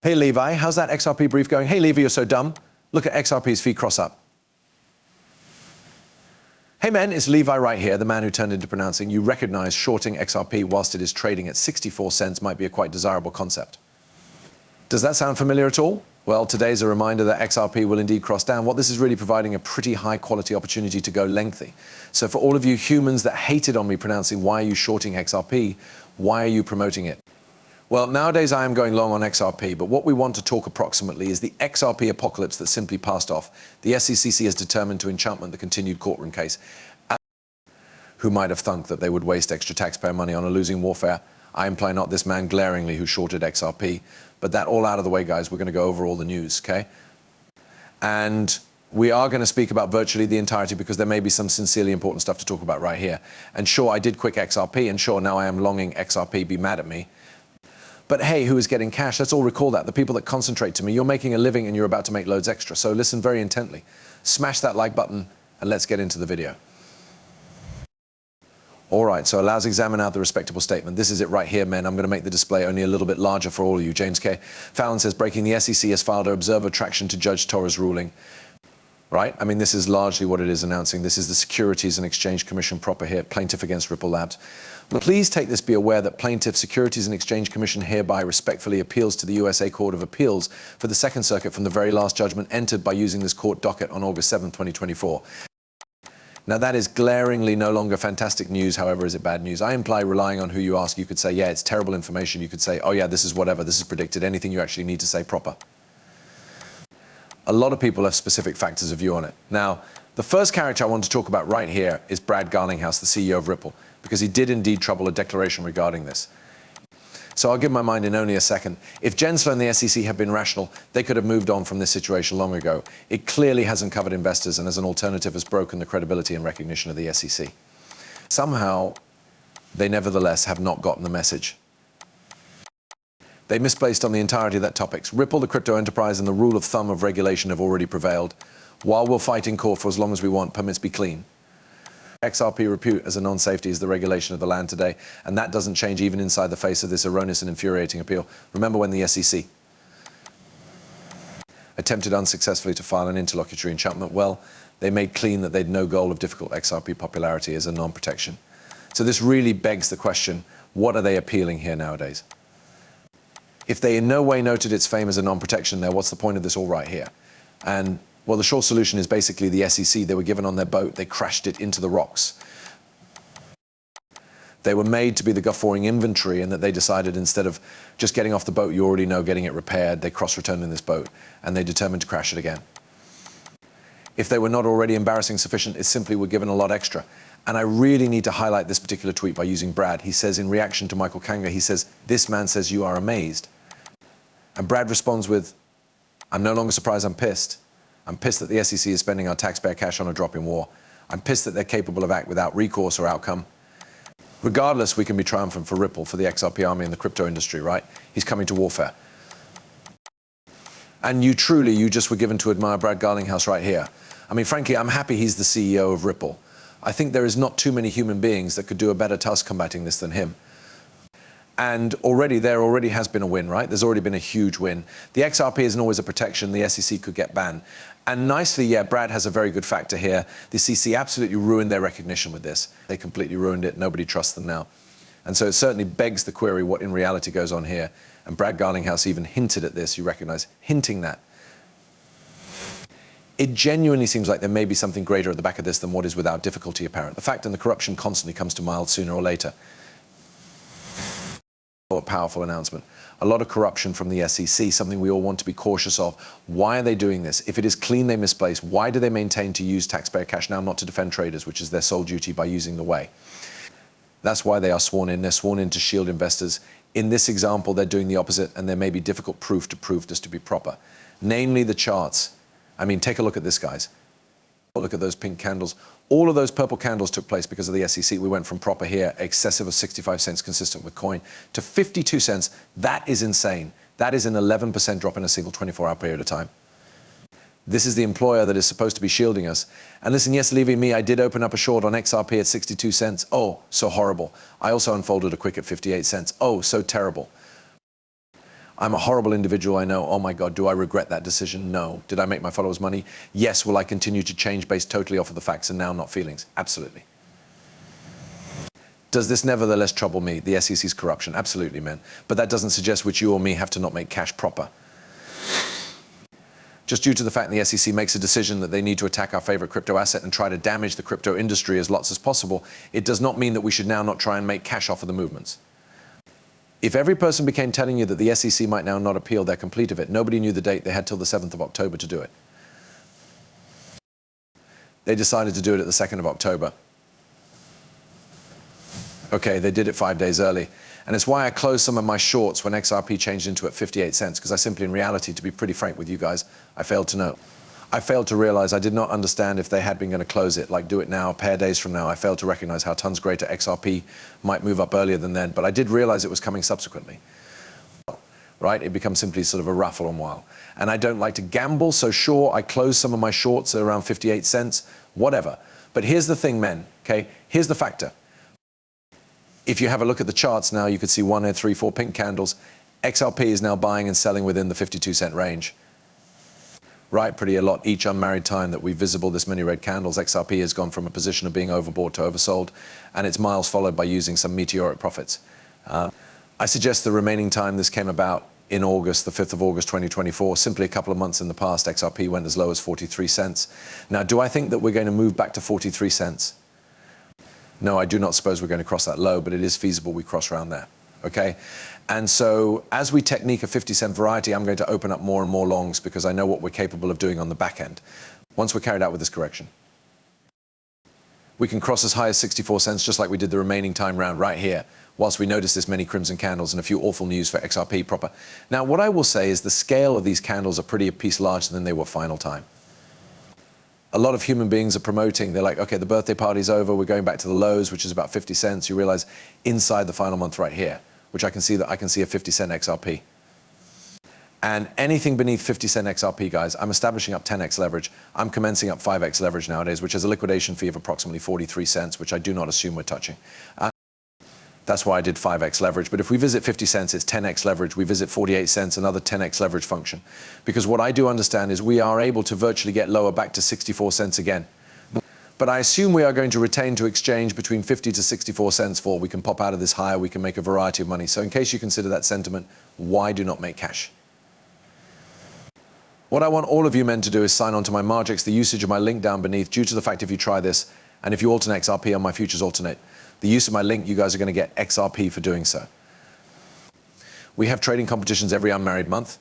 Hey Levi, how's that XRP brief going? Hey Levi, you're so dumb. Look at XRP's feet cross up. Hey men, it's Levi right here, the man who turned into pronouncing. You recognize shorting XRP whilst it is trading at 64 cents might be a quite desirable concept. Does that sound familiar at all? Well, today's a reminder that XRP will indeed cross down. What this is really providing a pretty high quality opportunity to go lengthy. So for all of you humans that hated on me pronouncing, why are you shorting XRP? Why are you promoting it? Well, nowadays I am going long on XRP, but what we want to talk approximately is the XRP apocalypse that simply passed off. The SEC has determined to enchantment the continued courtroom case. Who might have thunk that they would waste extra taxpayer money on a losing warfare? I imply not this man glaringly who shorted XRP, but that all out of the way, guys. We're going to go over all the news, okay? And we are going to speak about virtually the entirety because there may be some sincerely important stuff to talk about right here. And sure, I did quick XRP, and sure, now I am longing XRP, be mad at me. But hey, who is getting cash? Let's all recall that. The people that concentrate to me, you're making a living and you're about to make loads extra. So listen very intently. Smash that like button and let's get into the video. All right, so allows examine out the respectable statement. This is it right here, men. I'm going to make the display only a little bit larger for all of you. James K. Fallon says, breaking the SEC has filed an observer traction to Judge Torres' ruling. Right? I mean, this is largely what it is announcing. This is the Securities and Exchange Commission proper here, plaintiff against Ripple Labs. Please take this, be aware that plaintiff Securities and Exchange Commission hereby respectfully appeals to the USA Court of Appeals for the Second Circuit from the very last judgment entered by using this court docket on August 7, 2024. Now, that is glaringly no longer fantastic news, however, is it bad news? I imply relying on who you ask. You could say, yeah, it's terrible information. You could say, oh yeah, this is whatever, this is predicted, anything you actually need to say proper. A lot of people have specific factors of view on it. Now, the first character I want to talk about right here is Brad Garlinghouse, the CEO of Ripple, because he did indeed trouble a declaration regarding this. So I'll give my mind in only a second. If Gensler and the SEC have been rational, they could have moved on from this situation long ago. It clearly hasn't covered investors and as an alternative has broken the credibility and recognition of the SEC. Somehow, they nevertheless have not gotten the message. They misplaced on the entirety of that topics. Ripple, the crypto enterprise, and the rule of thumb of regulation have already prevailed. While we'll fight in court for as long as we want, permits be clean. XRP repute as a non-safety is the regulation of the land today, and that doesn't change even inside the face of this erroneous and infuriating appeal. Remember when the SEC attempted unsuccessfully to file an interlocutory enchantment? Well, they made clean that they'd no goal of difficult XRP popularity as a non-protection. So this really begs the question, what are they appealing here nowadays? If they in no way noted its fame as a non-protection there, what's the point of this all right here? And well, the short solution is basically the SEC. They were given on their boat. They crashed it into the rocks. They were made to be the guffawing inventory, and that they decided instead of just getting off the boat, you already know, getting it repaired, they cross-returned in this boat, and they determined to crash it again. If they were not already embarrassing sufficient, it simply were given a lot extra. And I really need to highlight this particular tweet by using Brad. He says in reaction to Michael Kanga, he says, "This man says you are amazed." And Brad responds with, "I'm no longer surprised, I'm pissed. I'm pissed that the SEC is spending our taxpayer cash on a drop in war. I'm pissed that they're capable of act without recourse or outcome. Regardless, we can be triumphant for Ripple, for the XRP army and the crypto industry, right? He's coming to warfare." And you just were given to admire Brad Garlinghouse right here. I mean, frankly, I'm happy he's the CEO of Ripple. I think there is not too many human beings that could do a better task combating this than him. And there already has been a win, right? There's already been a huge win. The XRP isn't always a protection. The SEC could get banned. And nicely, yeah, Brad has a very good factor here. The SEC absolutely ruined their recognition with this. They completely ruined it. Nobody trusts them now. And so it certainly begs the query what in reality goes on here. And Brad Garlinghouse even hinted at this, you recognize, hinting that. It genuinely seems like there may be something greater at the back of this than what is without difficulty apparent. The fact and the corruption constantly comes to mild sooner or later. A powerful announcement. A lot of corruption from the SEC, something we all want to be cautious of. Why are they doing this? If it is clean they misplace, why do they maintain to use taxpayer cash now not to defend traders, which is their sole duty by using the way? That's why they are sworn in. They're sworn in to shield investors. In this example, they're doing the opposite, and there may be difficult proof to prove this to be proper. Namely the charts. I mean, take a look at this, guys. Look at those pink candles. All of those purple candles took place because of the SEC. We went from proper here, excessive of 65 cents consistent with coin, to 52 cents. That is insane. That is an 11% drop in a single 24-hour period of time. This is the employer that is supposed to be shielding us. And listen, yes, leaving me, I did open up a short on XRP at 62 cents. Oh, so horrible. I also unfolded a quick at 58 cents. Oh, so terrible. I'm a horrible individual, I know. Oh my God, do I regret that decision? No. Did I make my followers money? Yes. Will I continue to change based totally off of the facts and now not feelings? Absolutely. Does this nevertheless trouble me, the SEC's corruption? Absolutely, man. But that doesn't suggest which you or me have to not make cash proper. Just due to the fact the SEC makes a decision that they need to attack our favorite crypto asset and try to damage the crypto industry as lots as possible, it does not mean that we should now not try and make cash off of the movements. If every person became telling you that the SEC might now not appeal their complete of it, nobody knew the date. They had till the 7th of October to do it. They decided to do it at the 2nd of October. Okay, they did it 5 days early. And it's why I closed some of my shorts when XRP changed into at 58 cents, because I simply, in reality, to be pretty frank with you guys, I failed to know. I failed to realize, I did not understand if they had been going to close it, like do it now, a pair of days from now. I failed to recognize how tons greater XRP might move up earlier than then, but I did realize it was coming subsequently. Right? It becomes simply sort of a raffle on while. And I don't like to gamble, so sure, I closed some of my shorts at around 58 cents, whatever. But here's the thing, men, okay? Here's the factor. If you have a look at the charts now, you could see 1, 2, 3, 4 pink candles. XRP is now buying and selling within the 52-cent range. Right, pretty a lot each unmarried time that we've visible this many red candles. XRP has gone from a position of being overbought to oversold, and it's miles followed by using some meteoric profits. I suggest the remaining time this came about in August, the 5th of August 2024, simply a couple of months in the past, XRP went as low as 43 cents. Now, do I think that we're going to move back to 43 cents? No, I do not suppose we're going to cross that low, but it is feasible we cross around there, okay? And so as we technique a 50-cent variety, I'm going to open up more and more longs because I know what we're capable of doing on the back end once we're carried out with this correction. We can cross as high as 64 cents just like we did the remaining time round right here, whilst we notice this many crimson candles and a few awful news for XRP proper. Now, what I will say is the scale of these candles are pretty a piece larger than they were final time. A lot of human beings are promoting, they're like, okay, the birthday party's over, we're going back to the lows, which is about 50 cents. You realize inside the final month right here, which I can see that I can see a 50-cent XRP. And anything beneath 50-cent XRP, guys, I'm establishing up 10x leverage. I'm commencing up 5x leverage nowadays, which has a liquidation fee of approximately 43 cents, which I do not assume we're touching. That's why I did 5x leverage. But if we visit 50 cents, it's 10x leverage. We visit 48 cents, another 10x leverage function. Because what I do understand is we are able to virtually get lower back to 64 cents again. But I assume we are going to retain to exchange between 50 to 64 cents for. We can pop out of this higher, we can make a variety of money. So in case you consider that sentiment, why do not make cash? What I want all of you men to do is sign on to my Margix, the usage of my link down beneath, due to the fact if you try this, and if you alternate XRP on my futures alternate, the use of my link, you guys are going to get XRP for doing so. We have trading competitions every unmarried month.